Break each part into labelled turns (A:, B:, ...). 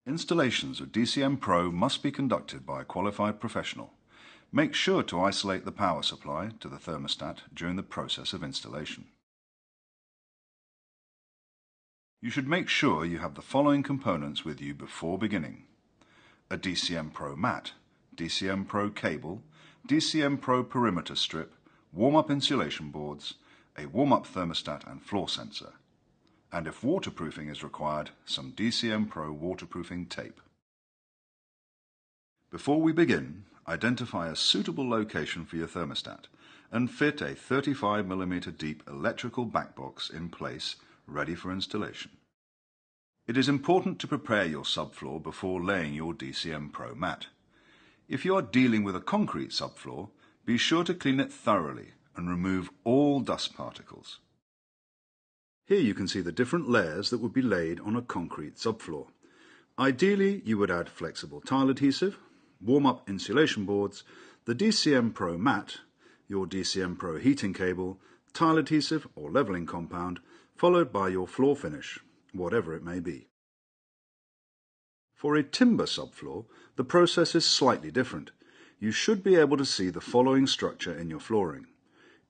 A: Installations of DCM Pro must be conducted by a qualified professional. Make sure to isolate the power supply to the thermostat during the process of installation. You should make sure you have the following components with you before beginning: a DCM Pro mat, DCM Pro cable, DCM Pro perimeter strip, warm-up insulation boards, a warm-up thermostat and floor sensor, and if waterproofing is required, some DCM Pro waterproofing tape. Before we begin, identify a suitable location for your thermostat and fit a 35mm deep electrical backbox in place, ready for installation. It is important to prepare your subfloor before laying your DCM Pro mat. If you are dealing with a concrete subfloor, be sure to clean it thoroughly and remove all dust particles. Here you can see the different layers that would be laid on a concrete subfloor. Ideally, you would add flexible tile adhesive, warm-up insulation boards, the DCM Pro mat, your DCM Pro heating cable, tile adhesive or leveling compound, followed by your floor finish, whatever it may be. For a timber subfloor, the process is slightly different. You should be able to see the following structure in your flooring: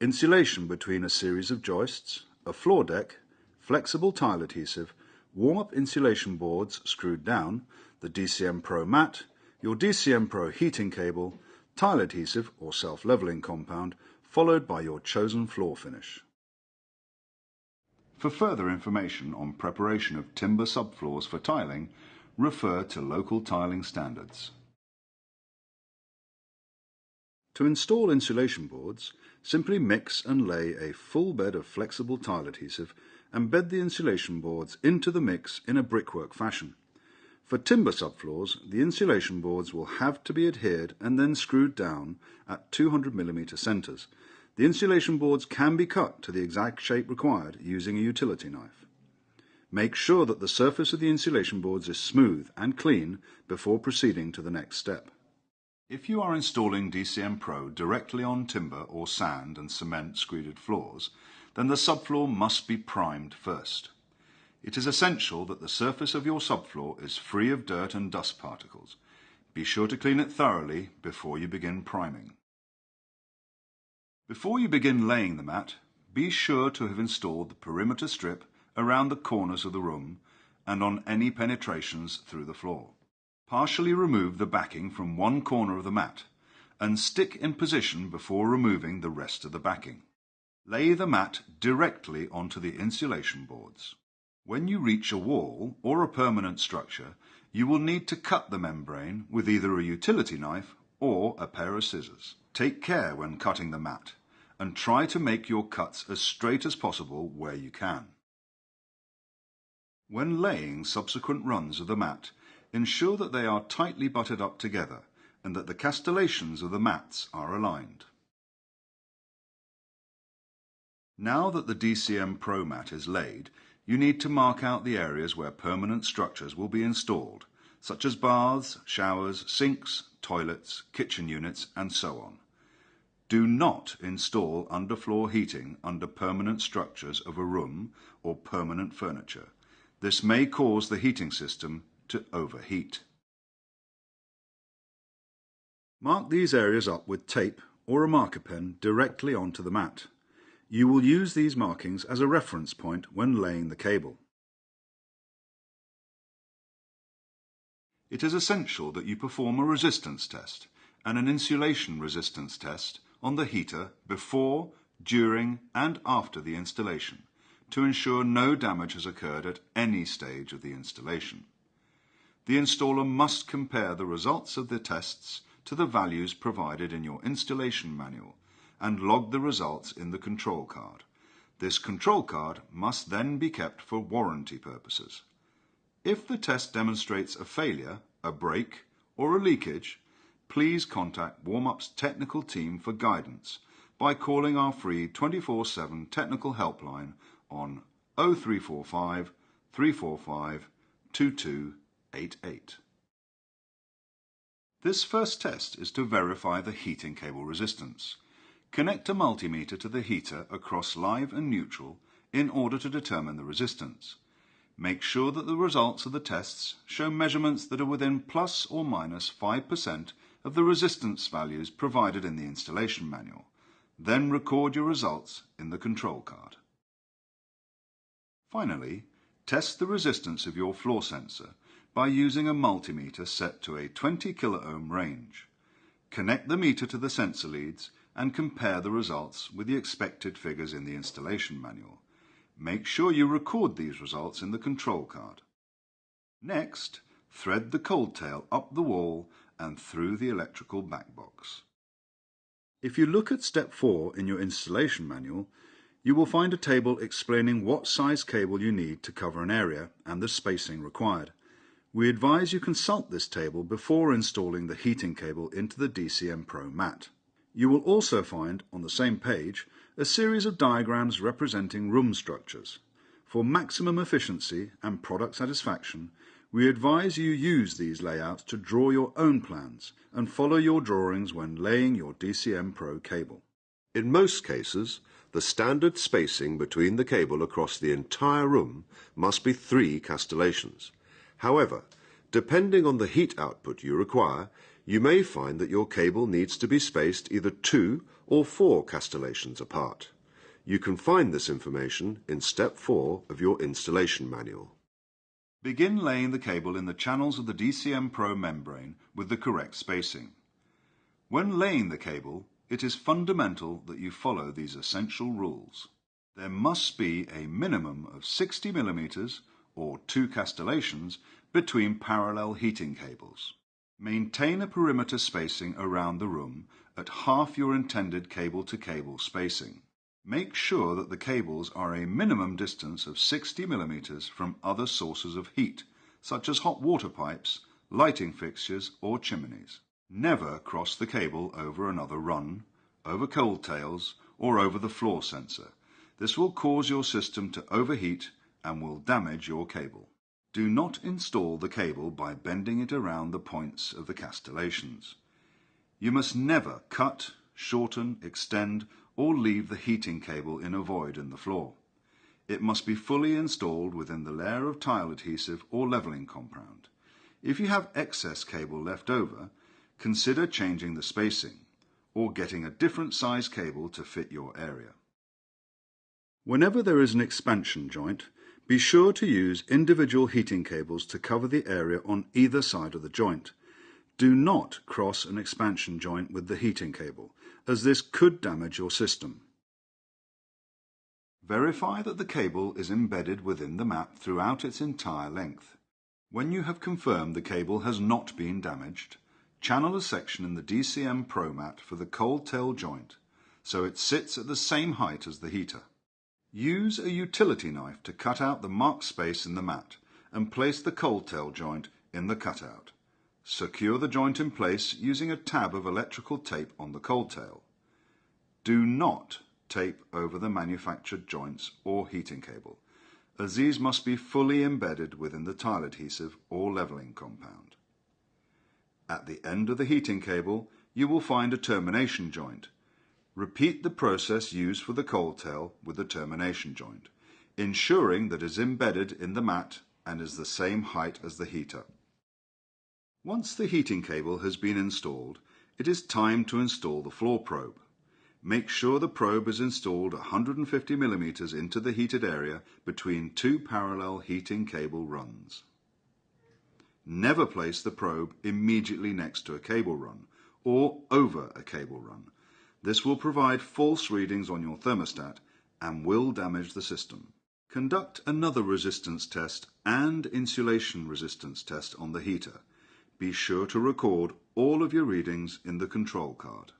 A: insulation between a series of joists, a floor deck, flexible tile adhesive, warm-up insulation boards screwed down, the DCM Pro mat, your DCM Pro heating cable, tile adhesive or self-leveling compound, followed by your chosen floor finish. For further information on preparation of timber subfloors for tiling, refer to local tiling standards. To install insulation boards, simply mix and lay a full bed of flexible tile adhesive and bed the insulation boards into the mix in a brickwork fashion. For timber subfloors, the insulation boards will have to be adhered and then screwed down at 200mm centres. The insulation boards can be cut to the exact shape required using a utility knife. Make sure that the surface of the insulation boards is smooth and clean before proceeding to the next step. If you are installing DCM Pro directly on timber or sand and cement screeded floors, then the subfloor must be primed first. It is essential that the surface of your subfloor is free of dirt and dust particles. Be sure to clean it thoroughly before you begin priming. Before you begin laying the mat, be sure to have installed the perimeter strip around the corners of the room and on any penetrations through the floor. Partially remove the backing from one corner of the mat and stick in position before removing the rest of the backing. Lay the mat directly onto the insulation boards. When you reach a wall or a permanent structure, you will need to cut the membrane with either a utility knife or a pair of scissors. Take care when cutting the mat and try to make your cuts as straight as possible where you can. When laying subsequent runs of the mat, ensure that they are tightly butted up together and that the castellations of the mats are aligned. Now that the DCM Pro mat is laid, you need to mark out the areas where permanent structures will be installed, such as baths, showers, sinks, toilets, kitchen units, and so on. Do not install underfloor heating under permanent structures of a room or permanent furniture. This may cause the heating system to overheat. Mark these areas up with tape or a marker pen directly onto the mat. You will use these markings as a reference point when laying the cable. It is essential that you perform a resistance test and an insulation resistance test on the heater before, during and after the installation to ensure no damage has occurred at any stage of the installation. The installer must compare the results of the tests to the values provided in your installation manual and log the results in the control card. This control card must then be kept for warranty purposes. If the test demonstrates a failure, a break, or a leakage, please contact Warmup's technical team for guidance by calling our free 24/7 technical helpline on 0345 345 2288. This first test is to verify the heating cable resistance. Connect a multimeter to the heater across live and neutral in order to determine the resistance. Make sure that the results of the tests show measurements that are within plus or minus 5% of the resistance values provided in the installation manual. Then record your results in the control card. Finally, test the resistance of your floor sensor by using a multimeter set to a 20 kiloohm range. Connect the meter to the sensor leads and compare the results with the expected figures in the installation manual. Make sure you record these results in the control card. Next, thread the cold tail up the wall and through the electrical back box. If you look at step 4 in your installation manual, you will find a table explaining what size cable you need to cover an area and the spacing required. We advise you consult this table before installing the heating cable into the DCM Pro mat. You will also find on the same page a series of diagrams representing room structures. For maximum efficiency and product satisfaction, we advise you use these layouts to draw your own plans and follow your drawings when laying your DCM Pro cable.
B: In most cases, the standard spacing between the cable across the entire room must be 3 castellations. However, depending on the heat output you require, you may find that your cable needs to be spaced either 2 or 4 castellations apart. You can find this information in step 4 of your installation manual.
A: Begin laying the cable in the channels of the DCM Pro membrane with the correct spacing. When laying the cable, it is fundamental that you follow these essential rules. There must be a minimum of 60 millimeters or 2 castellations between parallel heating cables. Maintain a perimeter spacing around the room at half your intended cable-to-cable spacing. Make sure that the cables are a minimum distance of 60 millimeters from other sources of heat, such as hot water pipes, lighting fixtures or chimneys. Never cross the cable over another run, over cold tails or over the floor sensor. This will cause your system to overheat and will damage your cable. Do not install the cable by bending it around the points of the castellations. You must never cut, shorten, extend or leave the heating cable in a void in the floor. It must be fully installed within the layer of tile adhesive or leveling compound. If you have excess cable left over, consider changing the spacing or getting a different size cable to fit your area. Whenever there is an expansion joint, be sure to use individual heating cables to cover the area on either side of the joint. Do not cross an expansion joint with the heating cable, as this could damage your system. Verify that the cable is embedded within the mat throughout its entire length. When you have confirmed the cable has not been damaged, channel a section in the DCM Pro mat for the cold tail joint, so it sits at the same height as the heater. Use a utility knife to cut out the marked space in the mat and place the cold tail joint in the cutout. Secure the joint in place using a tab of electrical tape on the cold tail. Do not tape over the manufactured joints or heating cable, as these must be fully embedded within the tile adhesive or leveling compound. At the end of the heating cable, you will find a termination joint. Repeat the process used for the cold tail with the termination joint, ensuring that it is embedded in the mat and is the same height as the heater. Once the heating cable has been installed, it is time to install the floor probe. Make sure the probe is installed 150 millimeters into the heated area between 2 parallel heating cable runs. Never place the probe immediately next to a cable run or over a cable run. This will provide false readings on your thermostat and will damage the system. Conduct another resistance test and insulation resistance test on the heater. Be sure to record all of your readings in the control card.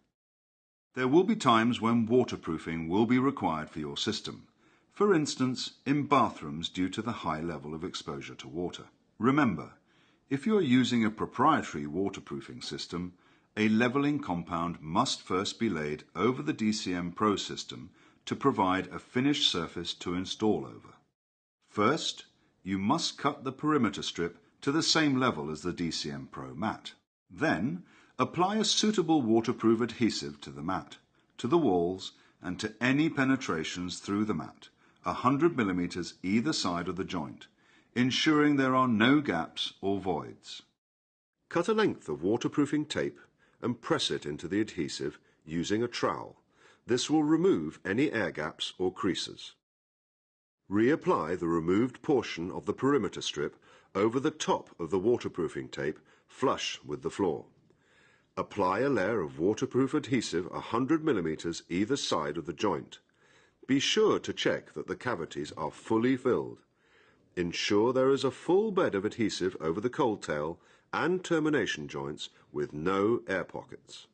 A: There will be times when waterproofing will be required for your system, for instance in bathrooms due to the high level of exposure to water. Remember, if you are using a proprietary waterproofing system, a leveling compound must first be laid over the DCM Pro system to provide a finished surface to install over. First, you must cut the perimeter strip to the same level as the DCM Pro mat. Then, apply a suitable waterproof adhesive to the mat, to the walls, and to any penetrations through the mat, 100 millimeters either side of the joint. ensuring there are no gaps or voids.
B: Cut a length of waterproofing tape and press it into the adhesive using a trowel. This will remove any air gaps or creases. Reapply the removed portion of the perimeter strip over the top of the waterproofing tape, flush with the floor. Apply a layer of waterproof adhesive 100 mm either side of the joint. Be sure to check that the cavities are fully filled. Ensure there is a full bed of adhesive over the cold tail and termination joints with no air pockets.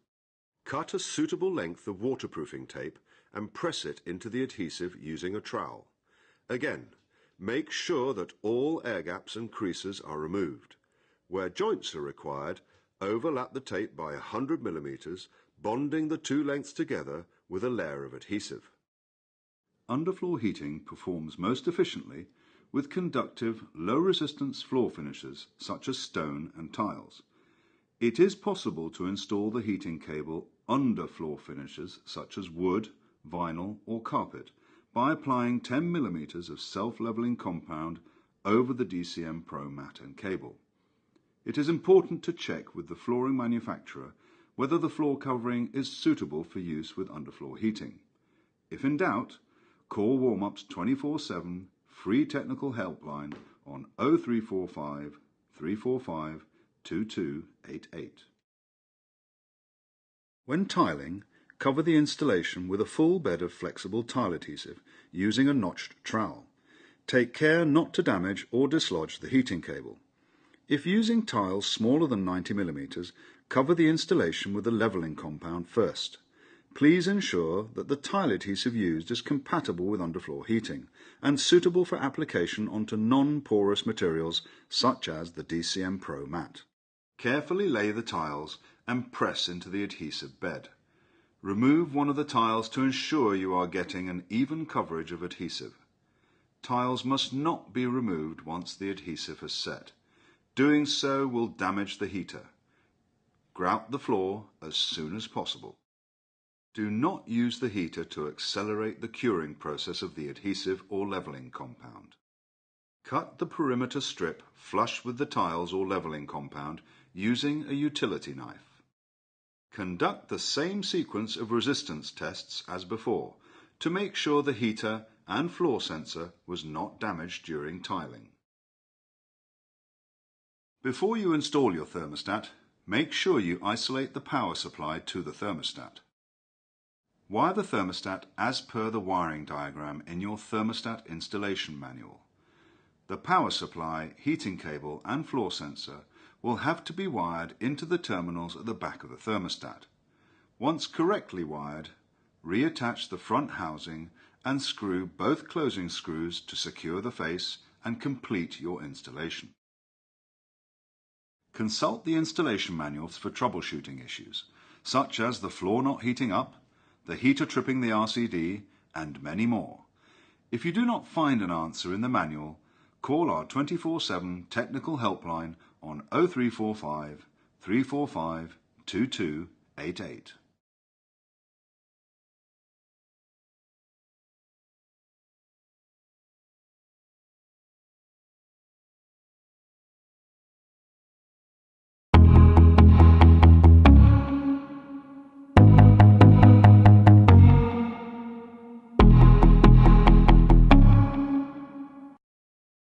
B: Cut a suitable length of waterproofing tape and press it into the adhesive using a trowel. Again, make sure that all air gaps and creases are removed. Where joints are required, overlap the tape by 100 mm, bonding the two lengths together with a layer of adhesive.
A: Underfloor heating performs most efficiently with conductive, low-resistance floor finishes such as stone and tiles. It is possible to install the heating cable under floor finishes such as wood, vinyl or carpet by applying 10 mm of self-leveling compound over the DCM Pro mat and cable. It is important to check with the flooring manufacturer whether the floor covering is suitable for use with underfloor heating. If in doubt, call Warmup's 24/7 free technical helpline on 0345 345 2288. When tiling, cover the installation with a full bed of flexible tile adhesive using a notched trowel. Take care not to damage or dislodge the heating cable. If using tiles smaller than 90 mm, cover the installation with a leveling compound first. Please ensure that the tile adhesive used is compatible with underfloor heating and suitable for application onto non-porous materials such as the DCM Pro mat. Carefully lay the tiles and press into the adhesive bed. Remove one of the tiles to ensure you are getting an even coverage of adhesive. Tiles must not be removed once the adhesive has set. Doing so will damage the heater. Grout the floor as soon as possible. Do not use the heater to accelerate the curing process of the adhesive or leveling compound. Cut the perimeter strip flush with the tiles or leveling compound using a utility knife. Conduct the same sequence of resistance tests as before to make sure the heater and floor sensor was not damaged during tiling. Before you install your thermostat, make sure you isolate the power supply to the thermostat. Wire the thermostat as per the wiring diagram in your thermostat installation manual. The power supply, heating cable and floor sensor will have to be wired into the terminals at the back of the thermostat. Once correctly wired, reattach the front housing and screw both closing screws to secure the face and complete your installation. Consult the installation manuals for troubleshooting issues, such as the floor not heating up, the heater tripping the RCD, and many more. If you do not find an answer in the manual, call our 24/7 technical helpline on 0345 345 2288.